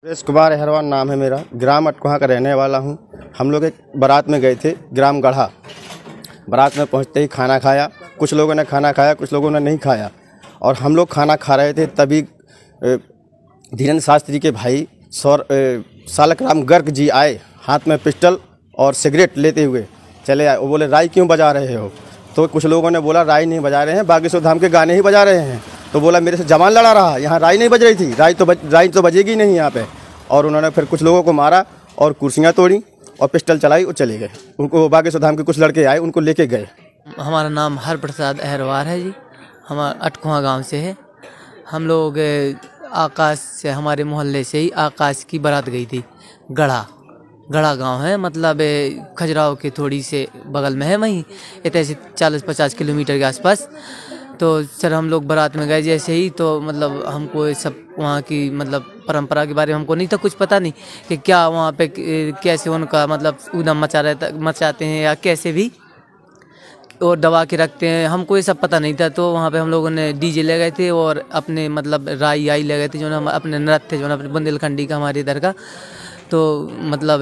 सुरेश कुमार अहरवान नाम है मेरा। ग्राम अटकोहा का रहने वाला हूँ। हम लोग एक बारात में गए थे ग्राम गढ़ा। बारात में पहुँचते ही खाना खाया। कुछ लोगों ने खाना खाया, कुछ लोगों ने नहीं खाया। और हम लोग खाना खा रहे थे, तभी धीरेन्द्र शास्त्री के भाई सालक राम गर्ग जी आए, हाथ में पिस्टल और सिगरेट लेते हुए चले आए। वो बोले, राई क्यों बजा रहे हो? तो कुछ लोगों ने बोला, राई नहीं बजा रहे हैं, बागेश्वर धाम के गाने ही बजा रहे हैं। तो बोला, मेरे से जवान लड़ा रहा, यहाँ राई नहीं बज रही थी, राई तो बजेगी नहीं यहाँ पे। और उन्होंने फिर कुछ लोगों को मारा और कुर्सियाँ तोड़ी और पिस्टल चलाई और चले गए। उनको बागेश्वर धाम के कुछ लड़के आए, उनको लेके गए। हमारा नाम हरप्रसाद अहरवार है जी। हमारा अटकोहा गांव से है। हम लोग आकाश से, हमारे मोहल्ले से ही आकाश की बारात गई थी। गढ़ा गांव है, मतलब खजुराहो के थोड़ी से बगल में है, वहीं इतने से 40-50 किलोमीटर के आसपास। तो सर हम लोग बारात में गए जैसे ही, तो मतलब हमको सब वहाँ की मतलब परंपरा के बारे में हमको नहीं था, कुछ पता नहीं कि क्या वहाँ पे कैसे उनका मतलब ऊधम मचाते हैं या कैसे भी और दबा के रखते हैं, हमको ये सब पता नहीं था। तो वहाँ पे हम लोगों ने डीजे ले गए थे और अपने मतलब राई ले गए थे, जो हम अपने नृत्य जो अपने बुंदेलखंडी का हमारे इधर का। तो मतलब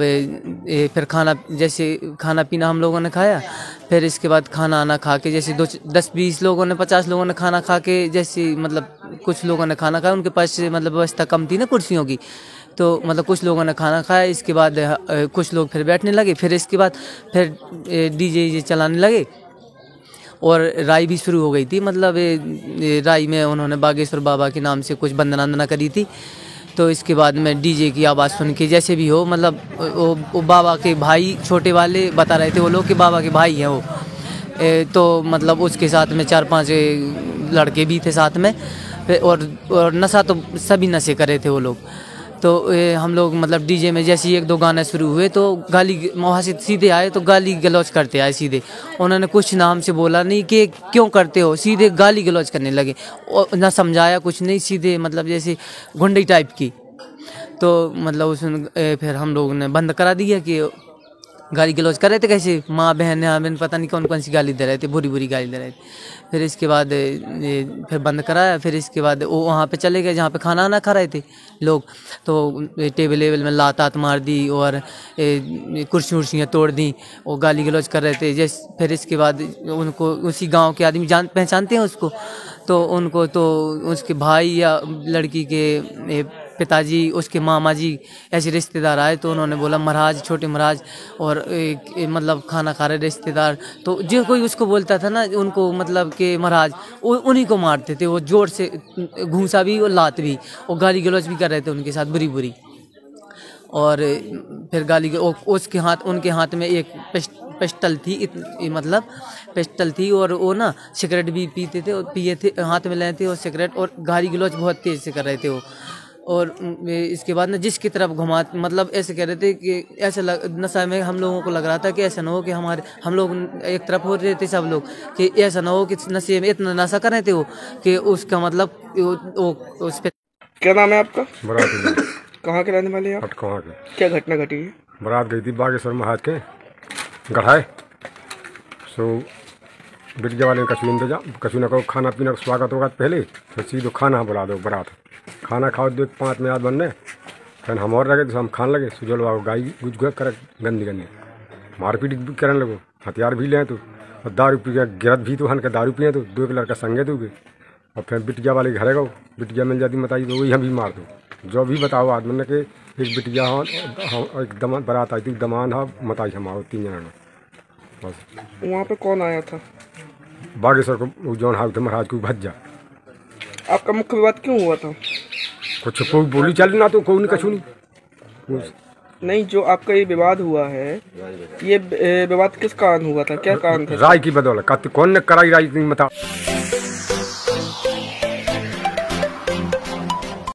फिर खाना पीना हम लोगों ने खाया। फिर इसके बाद खाना आना खा के जैसे 10-20 लोगों ने, 50 लोगों ने खाना खा के, जैसे मतलब कुछ लोगों ने खाना खाया, उनके पास मतलब व्यवस्था कम थी ना कुर्सियों की, तो मतलब कुछ लोगों ने खाना खाया। इसके बाद कुछ लोग फिर बैठने लगे। फिर इसके बाद फिर डीजे चलाने लगे और राई भी शुरू हो गई थी। मतलब राई में उन्होंने बागेश्वर बाबा के नाम से कुछ वंदना करी थी। तो इसके बाद में डीजे की आवाज़ सुन के जैसे भी हो, मतलब वो बाबा के भाई छोटे वाले बता रहे थे वो लोग कि बाबा के भाई हैं वो। तो मतलब उसके साथ में 4-5 लड़के भी थे साथ में। और नशा तो सभी नशे करे थे वो लोग। तो हम लोग मतलब डीजे में जैसे 1-2 गाने शुरू हुए तो वहाँ से सीधे आए, तो गाली गलौज करते आए सीधे। उन्होंने कुछ नाम से बोला नहीं कि क्यों करते हो, सीधे गाली गलौज करने लगे और ना समझाया कुछ नहीं, सीधे मतलब जैसे गुंडे टाइप की। तो मतलब उसमें फिर हम लोगों ने बंद करा दिया कि गाली गलौज कर रहे थे, कैसे माँ बहन पता नहीं कौन सी गाली दे रहे थे, बुरी गाली दे रहे थे। फिर इसके बाद फिर बंद कराया। फिर इसके बाद वो वहाँ पे चले गए जहाँ पे खाना ना खा रहे थे लोग। तो टेबल में लात मार दी और कुर्सियाँ तोड़ दी और गाली गलौज कर रहे थे। फिर इसके बाद उनको उसी गांव के आदमी पहचानते हैं उसको, तो उनको तो उसके भाई या लड़की के पिताजी, उसके मामा जी ऐसे रिश्तेदार आए। तो उन्होंने बोला महाराज, छोटे महाराज और मतलब खाना खा रहे रिश्तेदार, तो जो कोई उसको बोलता था ना उनको मतलब कि महाराज, उन्हीं को मारते थे वो जोर से, घूंसा भी और लात भी, और गाली गलौज भी कर रहे थे उनके साथ बुरी। और फिर उनके हाथ में एक पिस्टल थी, मतलब पिस्टल थी, और वो ना सिगरेट भी पीते थे और पिए थे, हाथ में लेते थे और सिगरेट, और गाली गलौज बहुत तेज़ से कर रहे थे वो। और इसके बाद ना जिसकी तरफ घुमा, मतलब ऐसे कह रहे थे कि ऐसा नशा में हम लोगों को लग रहा था कि ऐसा ना हो कि हम लोग एक तरफ हो रहे थे सब लोग, कि ऐसा ना हो कि नशे में इतना नशा कर रहे थे वो कि उसका मतलब उस पे। क्या नाम है आपका? बारात कहाँ के रहने वाले हैं आप? अटकोहा के। क्या घटना घटी है? बारात गई थी बागेश्वर महाराज के गढ़ाए। सो बिटिया वाले कछु न को खाना पीना का स्वागत होगा पहले, फिर सीधो खाना बुला दो बारात। खाना खाओ 2-5 मिनट बनने, फिर हम और लगे तो हम खाने लगे। सुजल बाबू गाई गुज कर गंदी मारपीट भी करने लगो, हथियार भी लें तो, और दारू पी के गिरत भी तो हन के दारू पिए तो 2 लड़का संगे दोगे। और फिर बिटिया वाले घर गो, बिटिया मिल जाती बताई तो वही हम भी मार दो। जो भी बताओ आदमी ने कि एक बिटिया एक दमान बारात आई थी, दमान हा मताई हमारो 3 जना बस। वहाँ पे कौन आया था? बागेश्वर को जौन हाउ थे महाराज को भज्जा। आपका मुख्य विवाद क्यों हुआ था? कुछ कोई बोली चल ना तो कोई नहीं कछु नहीं, जो आपका ये विवाद हुआ है, ये विवाद किस कारण हुआ था, क्या कारण था? राय की बदौलत कौन ने कराई राय नहीं बता।